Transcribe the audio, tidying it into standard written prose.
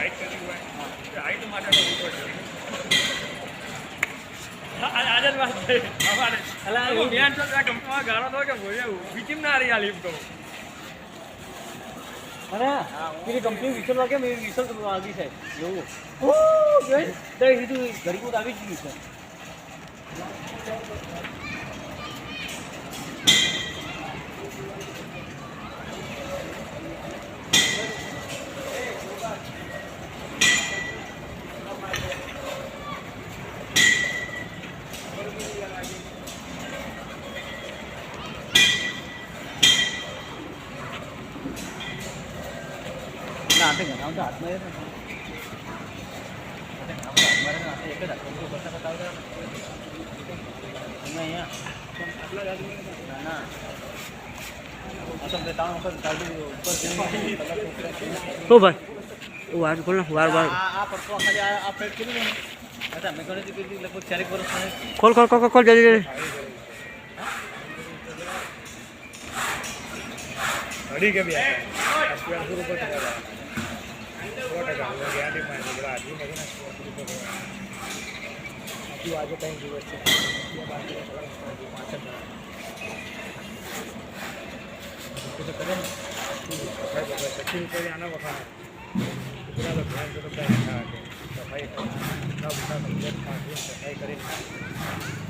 height કરી હોય height માટે તો ઉપર આજે જ વાત થઈ અમારે એટલે હું મેન છો ત્યાં કંપનીમાં ગાળો તો કે ઊભી કેમ ના રહી આ લિફ્ટ તો અને પેલી કંપની વિસલ વાગે મેં વિસલ આવી છે એવું જોઈ દઈ સીધું ઘડી આવી જ ગયું છે हाथ में हाथ में एक ओ भाई वार खोल ना वार वार खोल खोल खोल खोल जल्दी जल्दी अड़ी के भी पूरा पर गैरंटी में आदमी नहीं ना अभी आज टाइम दिवस है तो करें सचिन को आना वहाँ पूरा तो ध्यान तो सफाई सफाई करें